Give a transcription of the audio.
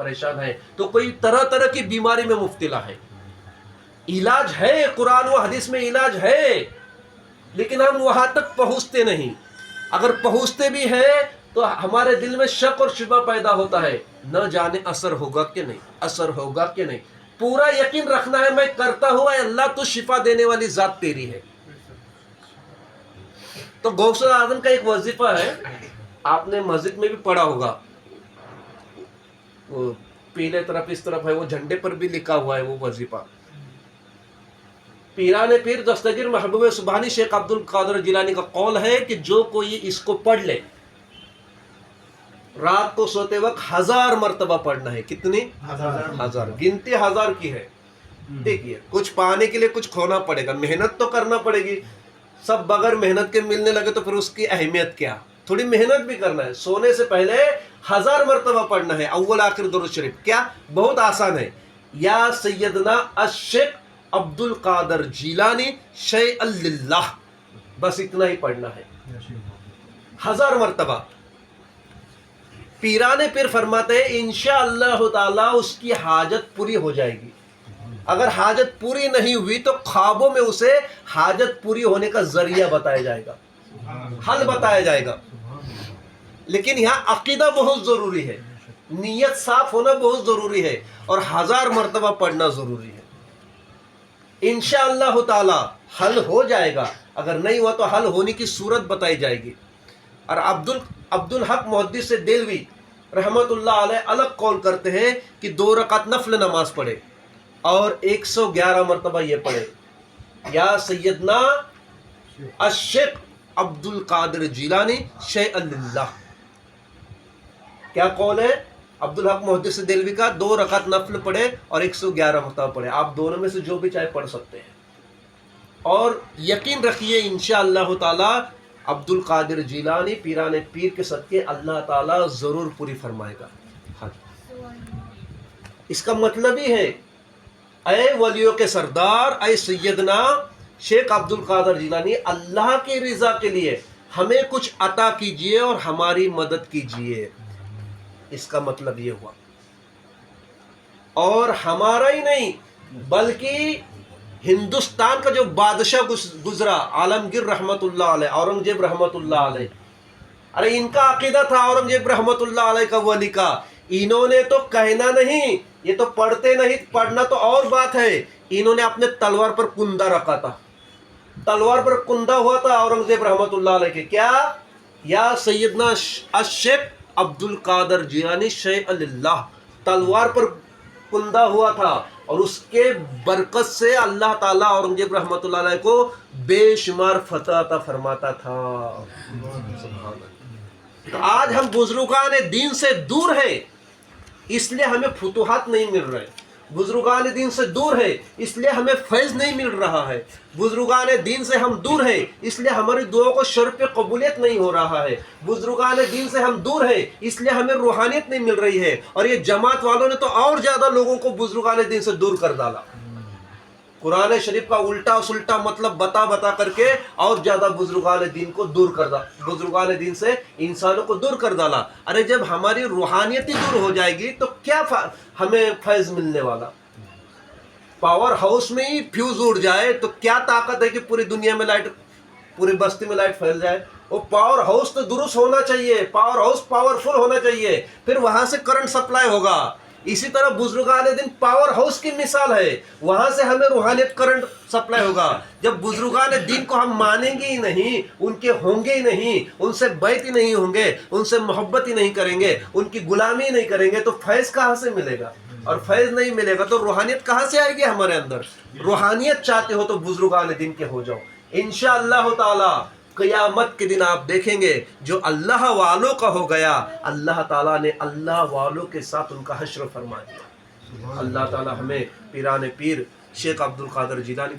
پریشان ہیں تو کوئی طرح طرح کی بیماری میں مبتلا ہے. علاج ہے، قرآن و حدیث میں علاج ہے، لیکن ہم وہاں تک پہنچتے نہیں. اگر پہنچتے بھی ہیں تو ہمارے دل میں شک اور شبہ پیدا ہوتا ہے، نہ جانے اثر ہوگا کہ نہیں، اثر ہوگا کہ نہیں. پورا یقین رکھنا ہے میں کرتا ہوا اللہ تو شفا دینے والی ذات تیری ہے. تو غوث اعظم کا ایک وظیفہ ہے، آپ نے مسجد میں بھی پڑھا ہوگا، وہ پیلے طرف اس طرف ہے، وہ جھنڈے پر بھی لکھا ہوا ہے وہ وظیفہ. پیران پیر دستگیر محبوب سبحانی شیخ عبد القادر جیلانی کا قول ہے کہ جو کوئی اس کو پڑھ لے، رات کو سوتے وقت 1000 مرتبہ پڑھنا ہے. کتنی؟ 1000. گنتی 1000 کی ہے. دیکھیے کچھ پانے کے لیے کچھ کھونا پڑے گا، محنت تو کرنا پڑے گی. سب بغیر محنت کے ملنے لگے تو پھر اس کی اہمیت کیا؟ تھوڑی محنت بھی کرنا ہے. سونے سے پہلے 1000 مرتبہ پڑھنا ہے اول آخر درود شریف. کیا؟ بہت آسان ہے. یا سیدنا الشیخ عبد القادر جیلانی شیئا للہ، بس اتنا ہی پڑھنا ہے 1000 مرتبہ. پیران پیر فرماتے ہیں انشاءاللہ تعالی اس کی حاجت پوری ہو جائے گی. اگر حاجت پوری نہیں ہوئی تو خوابوں میں اسے حاجت پوری ہونے کا ذریعہ بتایا جائے گا، حل بتایا جائے گا. لیکن یہاں عقیدہ بہت ضروری ہے، نیت صاف ہونا بہت ضروری ہے، اور 1000 مرتبہ پڑھنا ضروری ہے. انشاءاللہ تعالی حل ہو جائے گا. اگر نہیں ہوا تو حل ہونے کی صورت بتائی جائے گی. اور عبد الحق محدث دہلوی رحمت اللہ علیہ الگ قول کرتے ہیں کہ 2 رکعت نفل نماز پڑھے اور 111 مرتبہ یہ پڑھے یا سیدنا الشیخ عبد القادر جیلانی شیئا للہ. کیا قول ہے عبد الحق محدث دہلوی کا؟ 2 رکعت نفل پڑھے اور 111 مرتبہ پڑھے. آپ دونوں میں سے جو بھی چاہے پڑھ سکتے ہیں. اور یقین رکھیے انشاءاللہ تعالی عبد القادر جیلانی پیران پیر کے صدقے اللہ تعالی ضرور پوری فرمائے گا. اس کا مطلب ہی ہے اے ولیوں کے سردار، اے سیدنا شیخ عبد القادر جیلانی، اللہ کی رضا کے لیے ہمیں کچھ عطا کیجئے اور ہماری مدد کیجئے. اس کا مطلب یہ ہوا. اور ہمارا ہی نہیں بلکہ ہندوستان کا جو بادشاہ گزرا عالمگیر رحمت اللہ علیہ، اورنگزیب رحمت اللہ علیہ، ارے ان کا عقیدہ تھا اورنگزیب رحمت اللہ علیہ کا ولی کا. انہوں نے تو کہنا نہیں، یہ تو پڑھتے نہیں، پڑھنا تو اور بات ہے. انہوں نے اپنے تلوار پر کندہ رکھا تھا، تلوار پر کندہ ہوا تھا اورنگزیب رحمت اللہ علیہ کے. کیا؟ یا سیدنا الشیخ عبد القادر جیلانی شیئا للہ، تلوار پر کندہ ہوا تھا، اور اس کے برکت سے اللہ تعالیٰ اورنگزیب رحمت اللہ علیہ کو بے شمار فتح عطا فرماتا تھا. سبحان اللہ. تو آج ہم بزرگان دین سے دور ہیں، اس لیے ہمیں فتوحات نہیں مل رہے. بزرگان دین سے دور ہے اس لیے ہمیں فیض نہیں مل رہا ہے. بزرگان دین سے ہم دور ہیں اس لیے ہماری دعاؤں کو شرف قبولیت نہیں ہو رہا ہے. بزرگان دین سے ہم دور ہیں اس لیے ہمیں روحانیت نہیں مل رہی ہے. اور یہ جماعت والوں نے تو اور زیادہ لوگوں کو بزرگان دین سے دور کر ڈالا. قرآن شریف کا الٹا سلٹا مطلب بتا کر کے اور زیادہ بزرگان دین کو دور کر ڈالا، بزرگان دین سے انسانوں کو دور کر ڈالا. ارے جب ہماری روحانیت ہی دور ہو جائے گی تو کیا ہمیں فیض ملنے والا؟ پاور ہاؤس میں ہی فیوز اڑ جائے تو کیا طاقت ہے کہ پوری دنیا میں لائٹ، پوری بستی میں لائٹ پھیل جائے؟ وہ پاور ہاؤس تو درست ہونا چاہیے، پاور ہاؤس پاورفل ہونا چاہیے، پھر وہاں سے کرنٹ سپلائی ہوگا. اسی طرح بزرگان دین پاور ہاؤس کی مثال ہے، وہاں سے ہمیں روحانیت کرنٹ سپلائی ہوگا. جب بزرگان دین کو ہم مانیں گے ہی نہیں، ان کے ہوں گے ہی نہیں، ان سے بیعت ہی نہیں ہوں گے، ان سے محبت ہی نہیں کریں گے، ان کی غلامی ہی نہیں کریں گے، تو فیض کہاں سے ملے گا؟ اور فیض نہیں ملے گا تو روحانیت کہاں سے آئے گی ہمارے اندر؟ روحانیت چاہتے ہو تو بزرگان دین کے ہو جاؤ. انشاءاللہ تعالی قیامت کے دن آپ دیکھیں گے جو اللہ والوں کا ہو گیا، اللہ تعالیٰ نے اللہ والوں کے ساتھ ان کا حشر فرما دیا. اللہ تعالیٰ ہمیں پیران پیر شیخ عبد القادر جیلانی کے